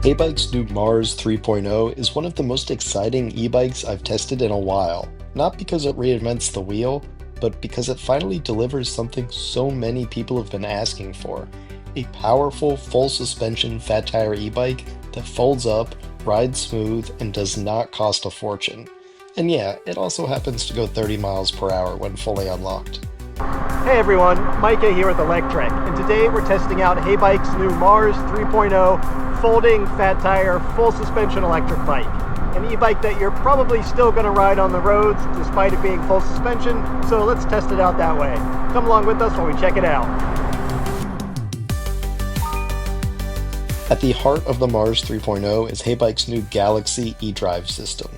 Heybike's new Mars 3.0 is one of the most exciting e-bikes I've tested in a while, not because it reinvents the wheel, but because it finally delivers something so many people have been asking for: a powerful, full suspension fat tire e-bike that folds up, rides smooth, and does not cost a fortune. And yeah, it also happens to go 30 miles per hour when fully unlocked. Hey everyone, Micah here with Electrek, and today we're testing out Heybike's new Mars 3.0 folding fat tire full suspension electric bike. An e-bike that you're probably still going to ride on the roads despite it being full suspension, so let's test it out that way. Come along with us while we check it out. At the heart of the Mars 3.0 is Heybike's new Galaxy eDrive system.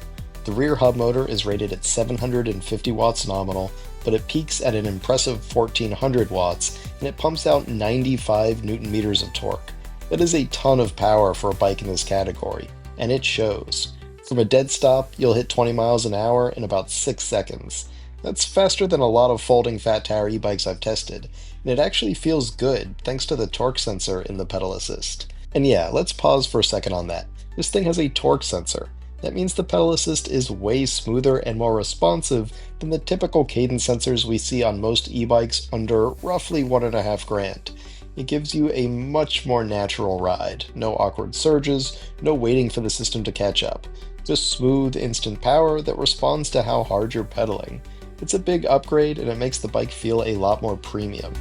The rear hub motor is rated at 750 watts nominal, but it peaks at an impressive 1400 watts, and it pumps out 95 newton meters of torque. That is a ton of power for a bike in this category, and it shows. From a dead stop, you'll hit 20 miles an hour in about 6 seconds. That's faster than a lot of folding fat tire e-bikes I've tested, and it actually feels good thanks to the torque sensor in the pedal assist. And yeah, let's pause for a second on that. This thing has a torque sensor. That means the pedal assist is way smoother and more responsive than the typical cadence sensors we see on most e-bikes under roughly $1.5 grand. It gives you a much more natural ride. No awkward surges, no waiting for the system to catch up. Just smooth, instant power that responds to how hard you're pedaling. It's a big upgrade, and it makes the bike feel a lot more premium.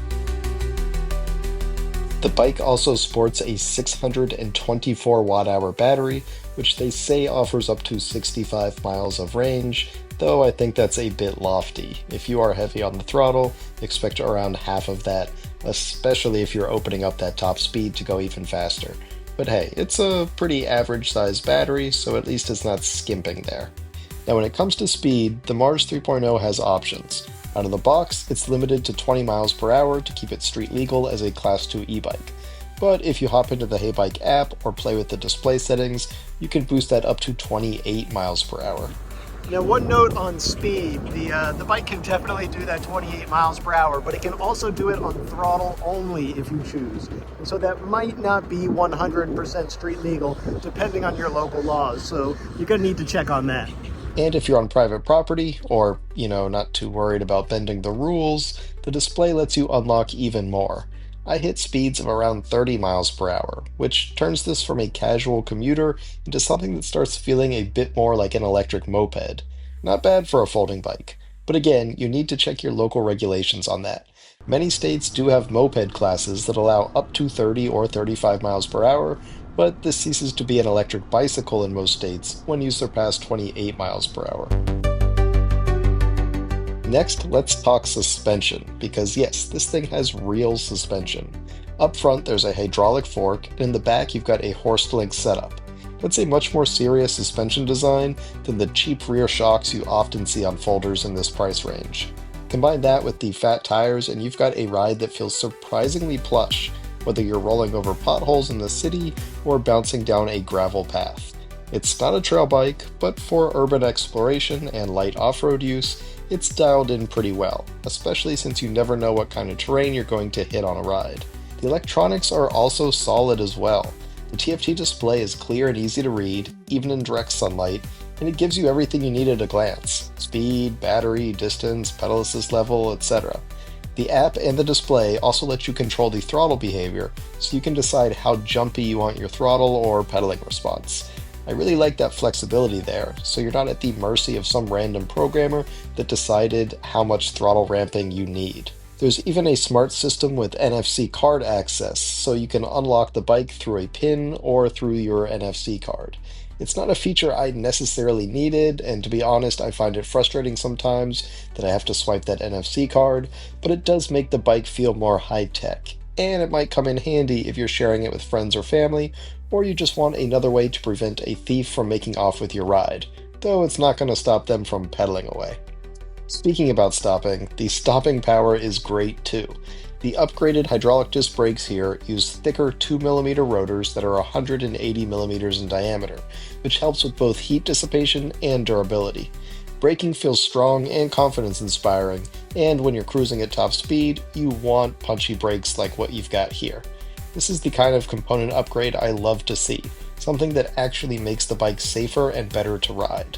The bike also sports a 624 watt-hour battery, which they say offers up to 65 miles of range, though I think that's a bit lofty. If you are heavy on the throttle, expect around half of that, especially if you're opening up that top speed to go even faster. But hey, it's a pretty average-sized battery, so at least it's not skimping there. Now when it comes to speed, the Mars 3.0 has options. Out of the box, it's limited to 20 miles per hour to keep it street legal as a Class 2 e-bike. But if you hop into the Heybike app or play with the display settings, you can boost that up to 28 miles per hour. Now one note on speed, the bike can definitely do that 28 miles per hour, but it can also do it on throttle only if you choose. And so that might not be 100% street legal depending on your local laws, so you're going to need to check on that. And if you're on private property, or, not too worried about bending the rules, the display lets you unlock even more. I hit speeds of around 30 miles per hour, which turns this from a casual commuter into something that starts feeling a bit more like an electric moped. Not bad for a folding bike. But again, you need to check your local regulations on that. Many states do have moped classes that allow up to 30 or 35 miles per hour, but this ceases to be an electric bicycle in most states when you surpass 28 miles per hour. Next, let's talk suspension, because yes, this thing has real suspension. Up front, there's a hydraulic fork, and in the back, you've got a horse-link setup. That's a much more serious suspension design than the cheap rear shocks you often see on folders in this price range. Combine that with the fat tires, and you've got a ride that feels surprisingly plush, whether you're rolling over potholes in the city or bouncing down a gravel path. It's not a trail bike, but for urban exploration and light off-road use, it's dialed in pretty well, especially since you never know what kind of terrain you're going to hit on a ride. The electronics are also solid as well. The TFT display is clear and easy to read, even in direct sunlight, and it gives you everything you need at a glance: speed, battery, distance, pedal assist level, etc. The app and the display also let you control the throttle behavior, so you can decide how jumpy you want your throttle or pedaling response. I really like that flexibility there, so you're not at the mercy of some random programmer that decided how much throttle ramping you need. There's even a smart system with NFC card access, so you can unlock the bike through a PIN or through your NFC card. It's not a feature I necessarily needed, and to be honest, I find it frustrating sometimes that I have to swipe that NFC card, but it does make the bike feel more high-tech, and it might come in handy if you're sharing it with friends or family, or you just want another way to prevent a thief from making off with your ride, though it's not going to stop them from pedaling away. Speaking about stopping, the stopping power is great too. The upgraded hydraulic disc brakes here use thicker 2mm rotors that are 180mm in diameter, which helps with both heat dissipation and durability. Braking feels strong and confidence-inspiring, and when you're cruising at top speed, you want punchy brakes like what you've got here. This is the kind of component upgrade I love to see, something that actually makes the bike safer and better to ride.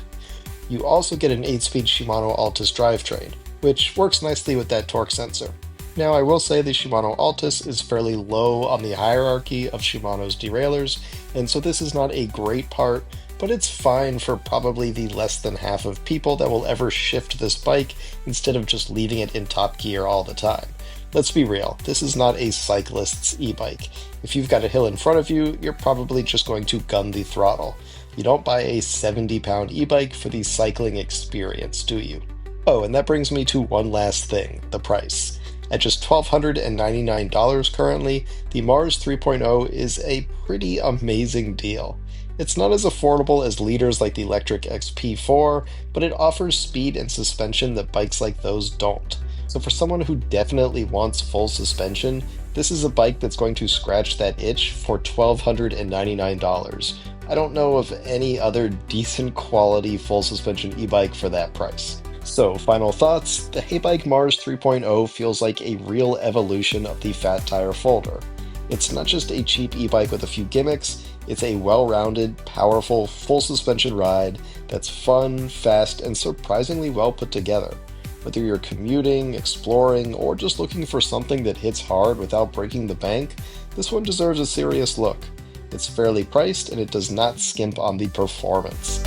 You also get an 8-speed Shimano Altus drivetrain, which works nicely with that torque sensor. Now, I will say the Shimano Altus is fairly low on the hierarchy of Shimano's derailleurs, and so this is not a great part, but it's fine for probably the less than half of people that will ever shift this bike instead of just leaving it in top gear all the time. Let's be real, this is not a cyclist's e-bike. If you've got a hill in front of you, you're probably just going to gun the throttle. You don't buy a 70-pound e-bike for the cycling experience, do you? Oh, and that brings me to one last thing, the price. At just $1,299 currently, the Mars 3.0 is a pretty amazing deal. It's not as affordable as leaders like the Electrek XP4, but it offers speed and suspension that bikes like those don't. So for someone who definitely wants full suspension, this is a bike that's going to scratch that itch for $1,299. I don't know of any other decent quality full suspension e-bike for that price. So, final thoughts, the Heybike Mars 3.0 feels like a real evolution of the Fat Tire Folder. It's not just a cheap e-bike with a few gimmicks, it's a well-rounded, powerful, full suspension ride that's fun, fast, and surprisingly well put together. Whether you're commuting, exploring, or just looking for something that hits hard without breaking the bank, this one deserves a serious look. It's fairly priced, and it does not skimp on the performance.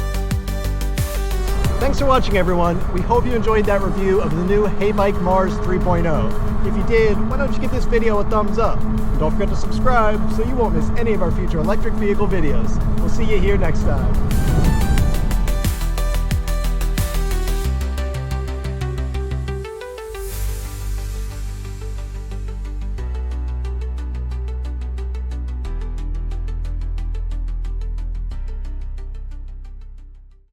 Thanks for watching, everyone. We hope you enjoyed that review of the new Heybike Mars 3.0. If you did, why don't you give this video a thumbs up? And don't forget to subscribe so you won't miss any of our future electric vehicle videos. We'll see you here next time.